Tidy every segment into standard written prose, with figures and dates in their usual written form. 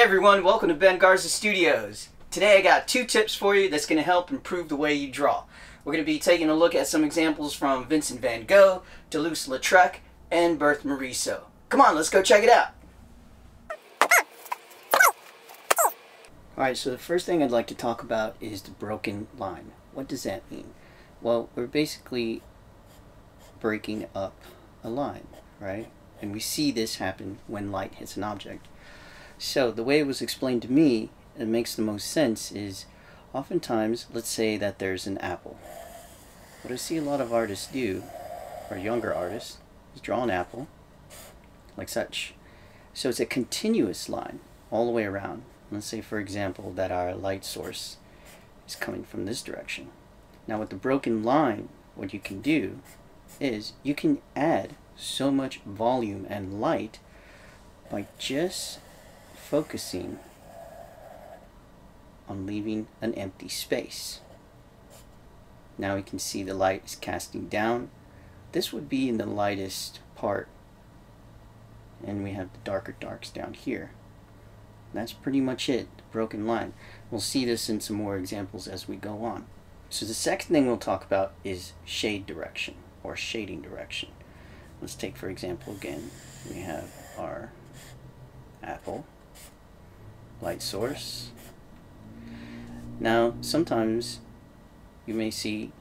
Hey everyone, welcome to Ben Garza Studios. Today I got 2 tips for you that's going to help improve the way you draw. We're going to be taking a look at some examples from Vincent van Gogh, Toulouse-Lautrec, and Berthe Morisot. Come on, let's go check it out. Alright, so the first thing I'd like to talk about is the broken line. What does that mean? Well, we're basically breaking up a line, right? And we see this happen when light hits an object. So the way it was explained to me, it makes the most sense, is oftentimes, let's say that there's an apple. What I see a lot of artists do, or younger artists, is draw an apple, like such. So it's a continuous line all the way around. Let's say, for example, that our light source is coming from this direction. Now with the broken line, what you can do is you can add so much volume and light by just focusing on leaving an empty space. Now we can see the light is casting down. This would be in the lightest part, and we have the darker darks down here. That's pretty much it, the broken line. We'll see this in some more examples as we go on. So the second thing we'll talk about is shade direction, or shading direction. Let's take, for example, again, we have our apple, light source. Now, sometimes you may see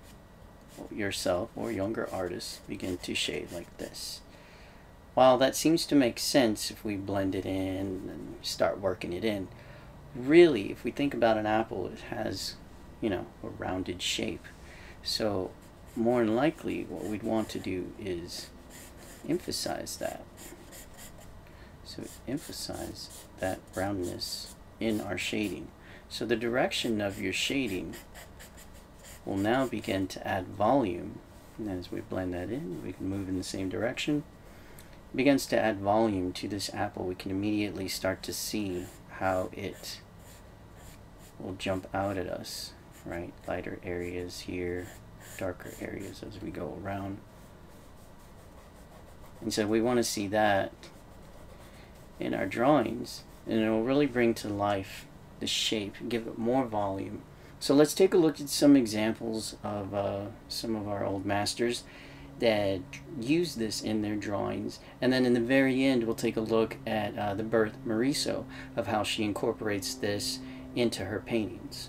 yourself or younger artists begin to shade like this. While that seems to make sense if we blend it in and start working it in, really, if we think about an apple, it has, a rounded shape. So, more than likely, what we'd want to do is emphasize that. So emphasize that roundness in our shading. So the direction of your shading will now begin to add volume. And as we blend that in, we can move in the same direction. It begins to add volume to this apple. We can immediately start to see how it will jump out at us, right? Lighter areas here, darker areas as we go around. And so we want to see that in our drawings, and it will really bring to life the shape, give it more volume. So let's take a look at some examples of some of our old masters that use this in their drawings, and then in the very end we'll take a look at the Berthe Morisot, of how she incorporates this into her paintings.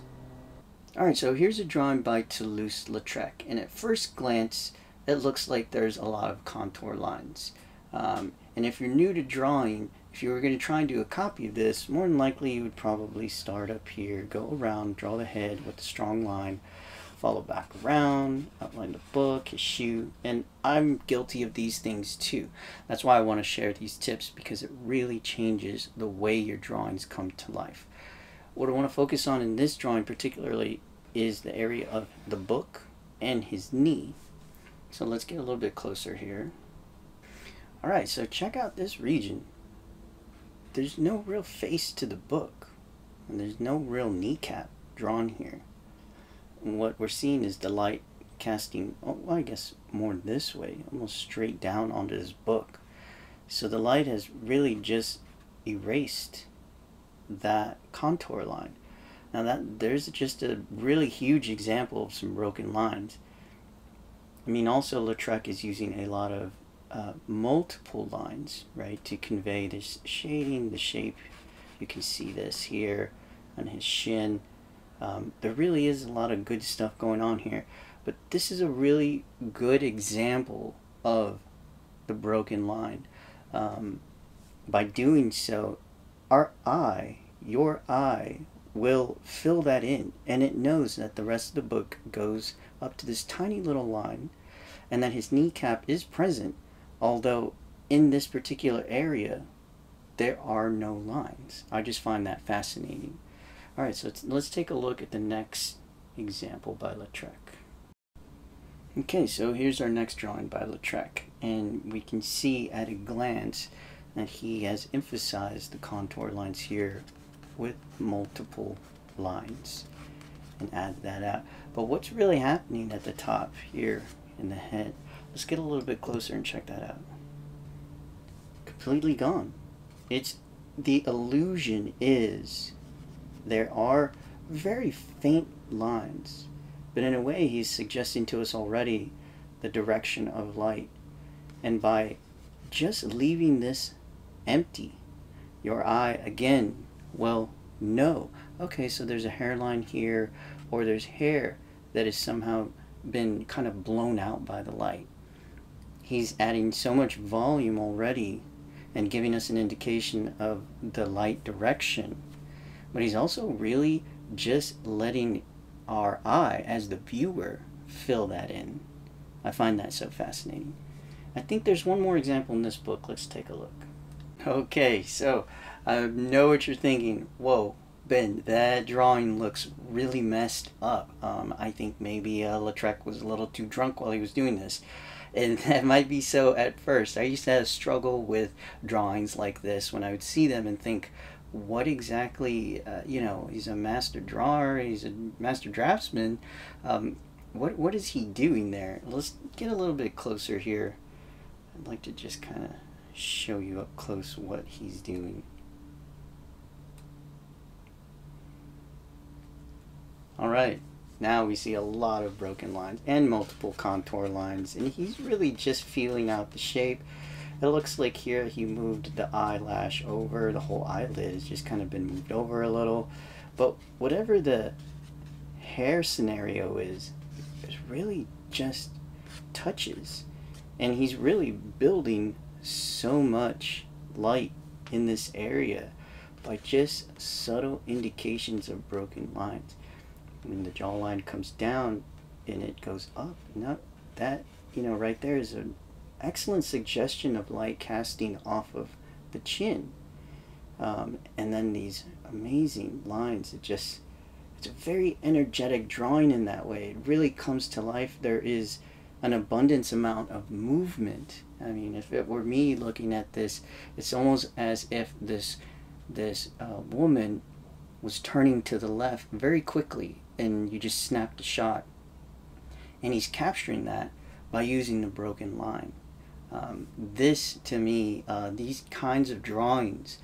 Alright, so here's a drawing by Toulouse-Lautrec, and at first glance it looks like there's a lot of contour lines. And if you're new to drawing, if you were going to try and do a copy of this, more than likely you would probably start up here, go around, draw the head with a strong line, follow back around, outline the book, his shoe, and I'm guilty of these things too. That's why I want to share these tips, because it really changes the way your drawings come to life. What I want to focus on in this drawing particularly is the area of the book and his knee. So let's get a little bit closer here. Alright, so check out this region. There's no real face to the book, and there's no real kneecap drawn here. And what we're seeing is the light casting, I guess more this way, almost straight down onto this book. So the light has really just erased that contour line. Now there's just a really huge example of some broken lines. I mean, also Lautrec is using a lot of multiple lines, right, to convey this shading, the shape. You can see this here on his shin. There really is a lot of good stuff going on here, but this is a really good example of the broken line. By doing so, our eye, your eye, will fill that in, and it knows that the rest of the book goes up to this tiny little line, and that his kneecap is present, although in this particular area there are no lines. I just find that fascinating. Alright, so let's take a look at the next example by Lautrec. Okay, so here's our next drawing by Lautrec, and we can see at a glance that he has emphasized the contour lines here with multiple lines and add that out. But what's really happening at the top here in the head, let's get a little bit closer and check that out. Completely gone. It's the illusion is there are very faint lines, but in a way he's suggesting to us already the direction of light. And by just leaving this empty, your eye again will know, okay, so there's a hairline here, or there's hair that has somehow been kind of blown out by the light. He's adding so much volume already and giving us an indication of the light direction, but he's also really just letting our eye as the viewer fill that in. I find that so fascinating. I think there's one more example in this book. Let's take a look. Okay, so I know what you're thinking. Whoa, Ben, that drawing looks really messed up. I think maybe Lautrec was a little too drunk while he was doing this. And that might be so at first. I used to have a struggle with drawings like this when I would see them and think, what exactly, he's a master drawer, he's a master draftsman. What is he doing there? Let's get a little bit closer here. I'd like to just kind of show you up close what he's doing. Alright, now we see a lot of broken lines and multiple contour lines, and he's really just feeling out the shape. It looks like here he moved the eyelash over, the whole eyelid has just kind of been moved over a little, but whatever the hair scenario is, it's really just touches, and he's really building so much light in this area by just subtle indications of broken lines. When the jawline comes down and it goes up, now that, right there is an excellent suggestion of light casting off of the chin. And then these amazing lines, it's a very energetic drawing in that way. It really comes to life. There is an abundance amount of movement. I mean, if it were me looking at this, it's almost as if this woman was turning to the left very quickly, and you just snapped a shot. And he's capturing that by using the broken line. This, to me, these kinds of drawings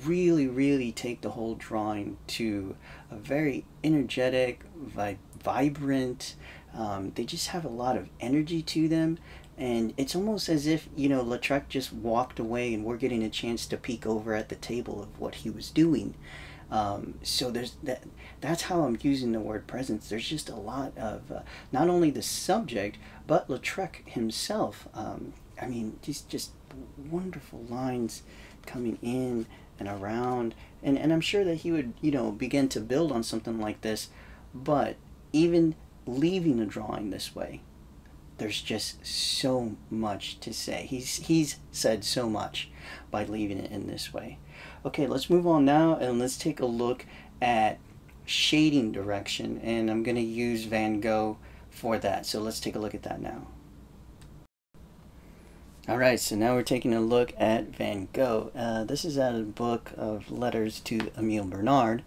really take the whole drawing to a very energetic, vibrant, they just have a lot of energy to them, and it's almost as if, Lautrec just walked away and we're getting a chance to peek over at the table of what he was doing. So there's that's how I'm using the word presence. There's just a lot of not only the subject, but Lautrec himself. I mean, just wonderful lines coming in and around, and I'm sure that he would, begin to build on something like this, but even leaving a drawing this way, there's just so much to say. He's said so much by leaving it in this way. Okay, let's move on now and let's take a look at shading direction, and I'm going to use Van Gogh for that. So let's take a look at that now. Alright, so now we're taking a look at Van Gogh. This is out of the book of Letters to Emile Bernard,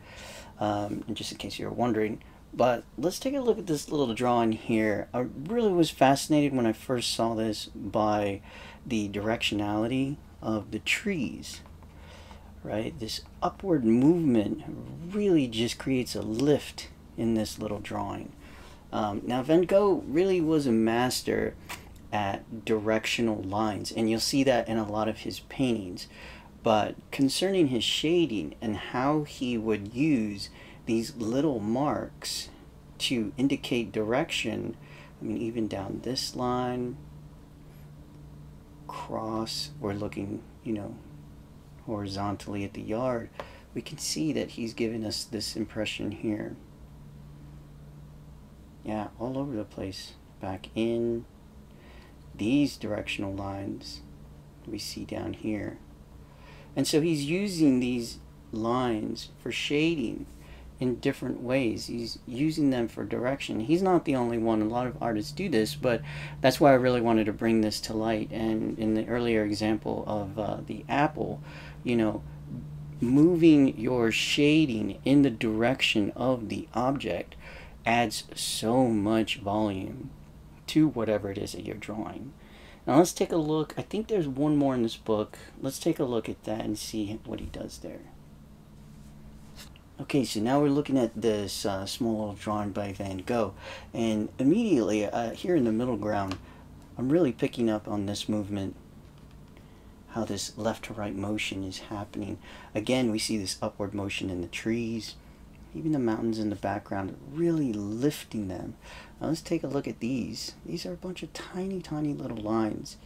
just in case you were wondering. But let's take a look at this little drawing here. I really was fascinated when I first saw this by the directionality of the trees. Right? This upward movement really just creates a lift in this little drawing. Now Van Gogh really was a master at directional lines, and you'll see that in a lot of his paintings. But concerning his shading and how he would use these little marks to indicate direction, I mean, even down this line, cross, we're looking, horizontally at the yard, we can see that he's giving us this impression here. Yeah, all over the place. Back in these directional lines we see down here. And so he's using these lines for shading in different ways. He's using them for direction. He's not the only one. A lot of artists do this, but that's why I really wanted to bring this to light. And in the earlier example of the apple, moving your shading in the direction of the object adds so much volume to whatever it is that you're drawing. Now let's take a look. I think there's one more in this book. Let's take a look at that and see what he does there. Okay, so now we're looking at this small little drawing by Van Gogh, and immediately here in the middle ground, I'm really picking up on this movement, how this left to right motion is happening. Again, we see this upward motion in the trees, even the mountains in the background, really lifting them. Now let's take a look at these. These are a bunch of tiny, tiny little lines.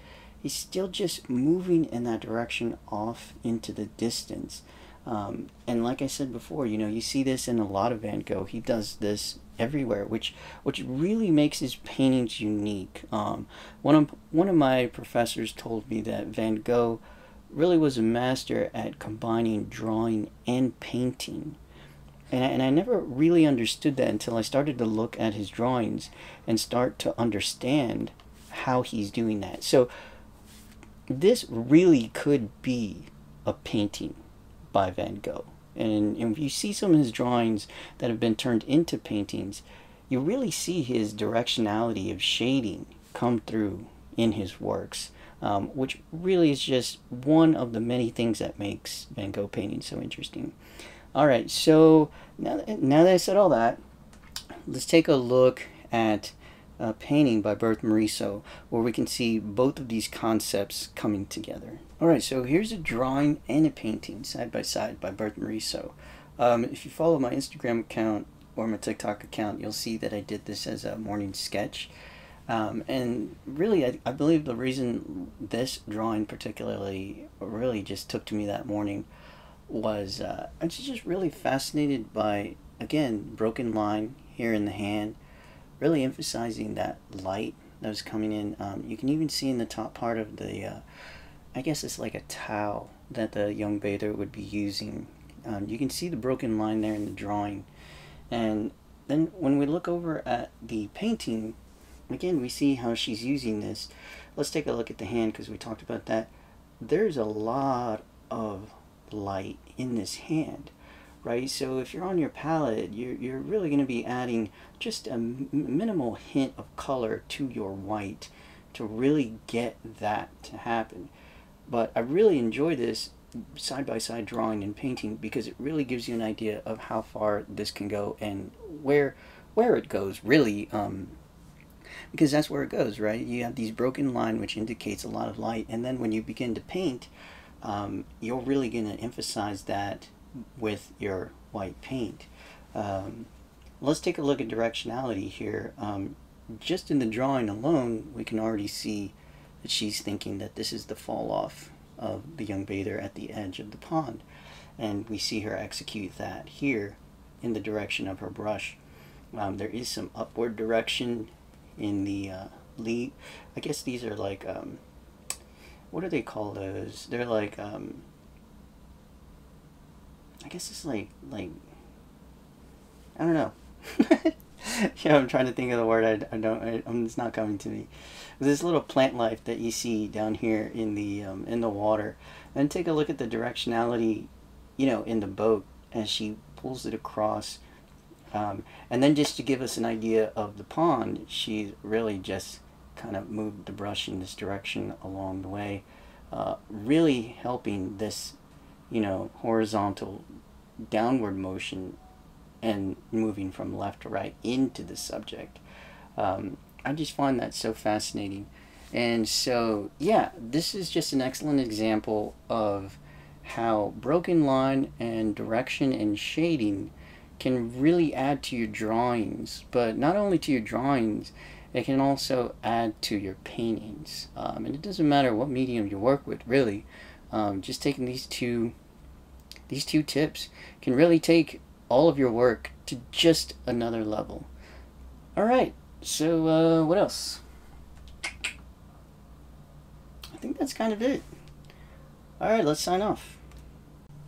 He's still just moving in that direction off into the distance. And like I said before, you know, you see this in a lot of Van Gogh. He does this everywhere, which really makes his paintings unique. One of my professors told me that Van Gogh really was a master at combining drawing and painting. And I never really understood that until I started to look at his drawings and start to understand how he's doing that. So this really could be a painting by Van Gogh. And if you see some of his drawings that have been turned into paintings, you really see his directionality of shading come through in his works, which really is just one of the many things that makes Van Gogh painting so interesting. All right, so now that I said all that, let's take a look at a painting by Berthe Morisot, where we can see both of these concepts coming together. All right, so here's a drawing and a painting side by side by Berthe Morisot. If you follow my Instagram account or my TikTok account, you'll see that I did this as a morning sketch. And really, I believe the reason this drawing particularly really just took to me that morning was I was just really fascinated by, again, broken line here in the hand, really emphasizing that light that was coming in. You can even see in the top part of the, I guess it's like a towel that the young bather would be using. You can see the broken line there in the drawing. And then when we look over at the painting, again, we see how she's using this. Let's take a look at the hand because we talked about that. There's a lot of light in this hand, right? So if you're on your palette, you're really going to be adding just a minimal hint of color to your white to really get that to happen. But I really enjoy this side-by-side drawing and painting because it really gives you an idea of how far this can go and where it goes, really, because that's where it goes, right? You have these broken line which indicates a lot of light, and then when you begin to paint, you're really going to emphasize that with your white paint. Let's take a look at directionality here. Just in the drawing alone, we can already see that she's thinking that this is the fall off of the young bather at the edge of the pond. And we see her execute that here in the direction of her brush. There is some upward direction in the leaf. I guess these are like, what do they call those? They're like, I guess it's like, I don't know. Yeah, I'm trying to think of the word. It's not coming to me. This little plant life that you see down here in the water, and take a look at the directionality, you know, in the boat as she pulls it across, and then just to give us an idea of the pond, she really just kind of moved the brush in this direction along the way, really helping this, you know, horizontal downward motion and moving from left to right into the subject. I just find that so fascinating. And so, yeah, this is just an excellent example of how broken line and direction and shading can really add to your drawings, but not only to your drawings, it can also add to your paintings. And it doesn't matter what medium you work with, really. Just taking these two tips can really take all of your work to just another level. Alright, so what else? I think that's kind of it. Alright, let's sign off.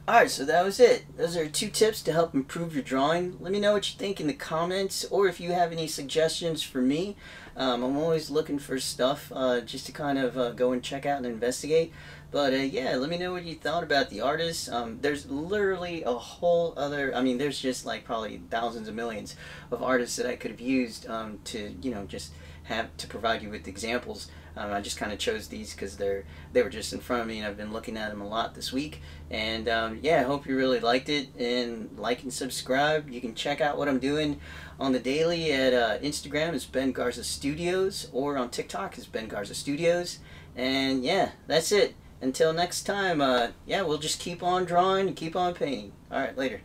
Alright, so that was it. Those are 2 tips to help improve your drawing. Let me know what you think in the comments, or if you have any suggestions for me. I'm always looking for stuff just to kind of go and check out and investigate. But yeah, let me know what you thought about the artist. There's literally a whole other, I mean, there's just like probably thousands of millions of artists that I could have used to, you know, just have to provide you with examples. I just kind of chose these because they were just in front of me, and I've been looking at them a lot this week. And yeah, I hope you really liked it, and like and subscribe. You can check out what I'm doing on the daily at Instagram is Ben Garza Studios, or on TikTok is Ben Garza Studios. And yeah, that's it. Until next time, yeah, we'll just keep on drawing and keep on painting. All right, later.